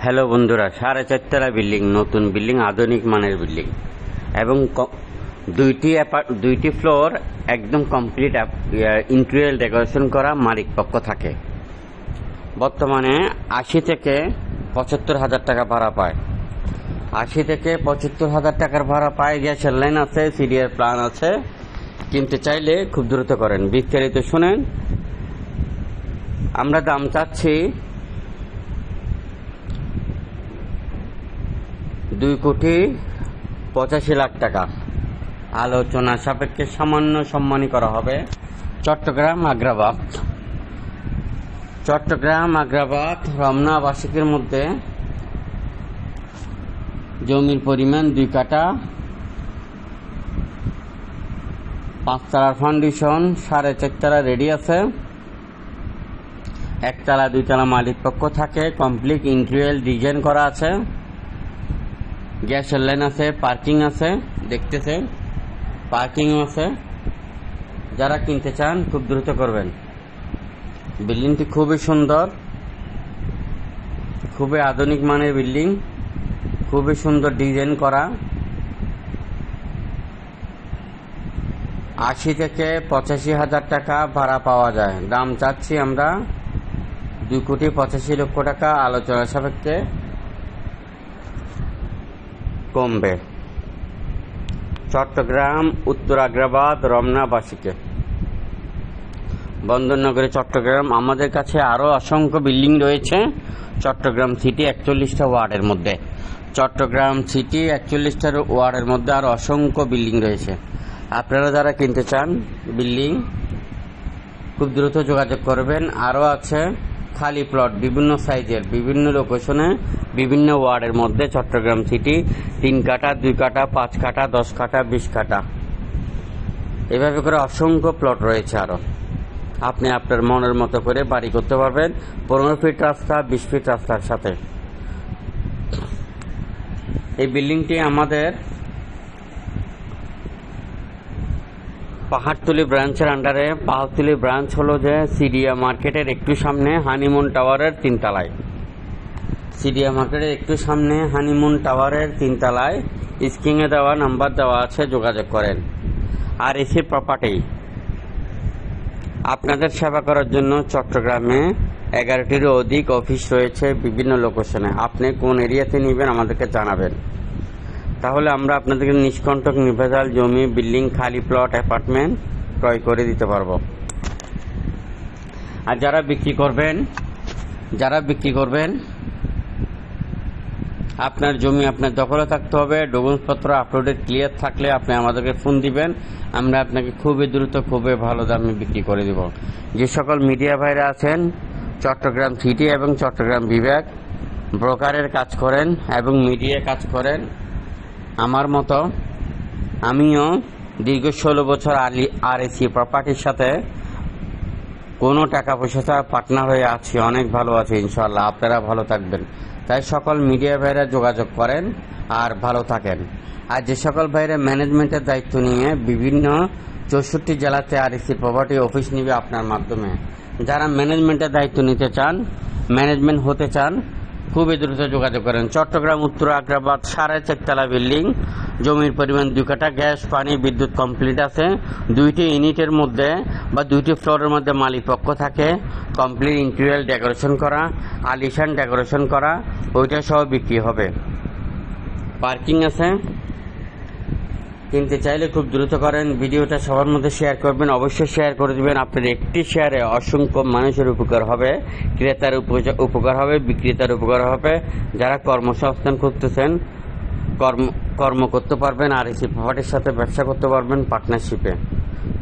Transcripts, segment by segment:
Hello বন্ধুরা, 4.5 তলা building, নতুন বিল্ডিং, আধুনিক মানের বিল্ডিং এবং দুইটি ফ্লোর একদম কমপ্লিট ইন্টেরিয়র ডেকোরেশন করা মালিক পক্ষ থাকে। বর্তমানে 80 থেকে 75,000 টাকা ভাড়া পায়। 80 থেকে 75,000 টাকার ভাড়া পায়। গ্যাসের লাইন আছে, সিডিআর প্ল্যান আছে। কিনতে চাইলে খুব দ্রুত করেন। বিস্তারিত শুনেন। আমরা দাম চাচ্ছি 2,85,00,000 টাকা। আলোচনা সাপেক্ষে সামান্য সম্মানী করা হবে। চট্টগ্রাম আগ্রাবাদ রমনা আবাসিকের মধ্যে জমির পরিমাণ 2 কাঠা, 5 তলার ফাউন্ডেশন, 4.5 তলা রেডি আছে। 1 তলা 2 তলা মালিক পক্ষ থাকে। কমপ্লিট ইন্টেরিয়র ডিজাইন করা আছে। গ্যাসের লাইন আছে, পার্কিং আছে, দেখতেছেন পার্কিং আছে। যারা কিনতে চান খুব দ্রুত করবেন। বিল্ডিংটি খুবই সুন্দর, খুবই আধুনিক মানের বিল্ডিং, খুবই সুন্দর ডিজাইন করা। 80 থেকে 85,000 টাকা ভাড়া পাওয়া যায়। দাম চাচ্ছি আমরা 2,85,00,000 টাকা। আলোচনা সাপেক্ষে কমবে। চট্টগ্রাম উত্তর আগ্রাবাদ রমনা বাসিকে বন্দরনগরে চট্টগ্রাম। আমাদের কাছে আরো অসংখ্য বিল্ডিং রয়েছে চট্টগ্রাম সিটি 41টা ওয়ার্ডের মধ্যে। চট্টগ্রাম সিটি 41টা ওয়ার্ডের মধ্যে আরো অসংখ্য বিল্ডিং রয়েছে। আপনারা যারা কিনতে চান বিল্ডিং খুব দ্রুত যোগাযোগ করবেন। আরো আছে খালি প্লট বিভিন্ন সাইজের, বিভিন্ন লোকেশনে, বিভিন্ন ওয়ার্ডের মধ্যে। চট্টগ্রাম সিটি 3 কাঠা, 2 কাঠা, 5 কাঠা, 10 কাঠা, 20 কাঠা, এভাবে করে অসংখ্য প্লট রয়েছে। আরো আপনি আপনার মনের মতো করে বাড়ি করতে পারবেন। 15 ফিট রাস্তা, 20 ফিট রাস্তার সাথে। এই বিল্ডিংটি আমাদের পাহাড়তলি ব্রাঞ্চের আন্ডারে। পাহাড়তলি ব্রাঞ্চ হলো যে সিডিয়া মার্কেটের একটু সামনে, হানিমুন টাওয়ারের 3 তলায়। সিডিয়া মার্কেটের একটু সামনে, হানিমুন টাওয়ারের 3 তলায়। স্ক্রিনে দেওয়া নাম্বার দেওয়া আছে, যোগাযোগ করেন। আর এসি প্রপার্টি আপনাদের সেবা করার জন্য চট্টগ্রামে 11টিরও অধিক অফিস রয়েছে বিভিন্ন লোকেশনে। আপনি কোন এরিয়াতে নেবেন আমাদেরকে জানাবেন, তাহলে আমরা আপনাদেরকে নিষ্কণ্টক নির্ভেজাল জমি, বিল্ডিং, খালি প্লট, অ্যাপার্টমেন্ট ক্রয় করে দিতে পারবো। আর যারা বিক্রি করবেন আপনার জমি আপনার দখলে থাকতে হবে। ডকুমেন্টসপত্র আপলোডেড ক্লিয়ার থাকলে আপনি আমাদেরকে ফোন দিবেন। আমরা আপনাকে খুবই দ্রুত, খুবই ভালো দামে বিক্রি করে দেব। যে সকল মিডিয়া ভাইরা আছেন চট্টগ্রাম সিটি এবং চট্টগ্রাম বিভাগ, ব্রোকারের কাজ করেন এবং মিডিয়া কাজ করেন, আমার মতো আমিও দীর্ঘ 16 বছর আরএসি প্রপার্টির সাথে কোনো টাকা পয়সা ছাড়া পার্টনার হয়ে আছি। অনেক ভালো আছি ইনশাআল্লাহ। আপনারা ভালো থাকবেন। তাই সকল মিডিয়া ভাইরা যোগাযোগ করেন আর ভালো থাকেন। আর যে সকল ভাইরা ম্যানেজমেন্টের দায়িত্ব নিয়ে বিভিন্ন 64 জেলাতে আরএসি প্রপার্টি অফিস নিবে আপনার মাধ্যমে, যারা ম্যানেজমেন্টের দায়িত্ব নিতে চান, ম্যানেজমেন্ট হতে চান, খুবই দ্রুত যোগাযোগ করেন। চট্টগ্রাম উত্তর আগ্রাবাদ 4.5 তলা বিল্ডিং, জমির পরিমাণ 2 কাঠা, গ্যাস পানি বিদ্যুৎ কমপ্লিট আছে। 2টি ইউনিটের মধ্যে বা 2টি ফ্লোরের মধ্যে মালিক পক্ষ থাকে। কমপ্লিট ইন্টেরিয়র ডেকোরেশন করা, আলিশান ডেকোরেশন করা, ওইটা সহ বিক্রি হবে। পার্কিং আছে। কিনতে চাইলে খুব দ্রুত করেন। ভিডিওটা সবার মধ্যে শেয়ার করবেন, অবশ্যই শেয়ার করে দেবেন। আপনার একটি শেয়ারে অসংখ্য মানুষের উপকার হবে, ক্রেতার উপকার হবে, বিক্রেতার উপকার হবে। যারা কর্মসংস্থান করতেছেন কর্ম করতে পারবেন, আরএসি প্রপার্টির সাথে ব্যবসা করতে পারবেন পার্টনারশিপে,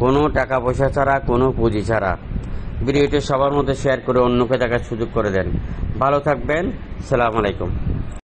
কোনো টাকা পয়সা ছাড়া, কোনো পুঁজি ছাড়া। ভিডিওটি সবার মধ্যে শেয়ার করে অন্যকে দেখার সুযোগ করে দেন। ভালো থাকবেন। আসসালামু আলাইকুম।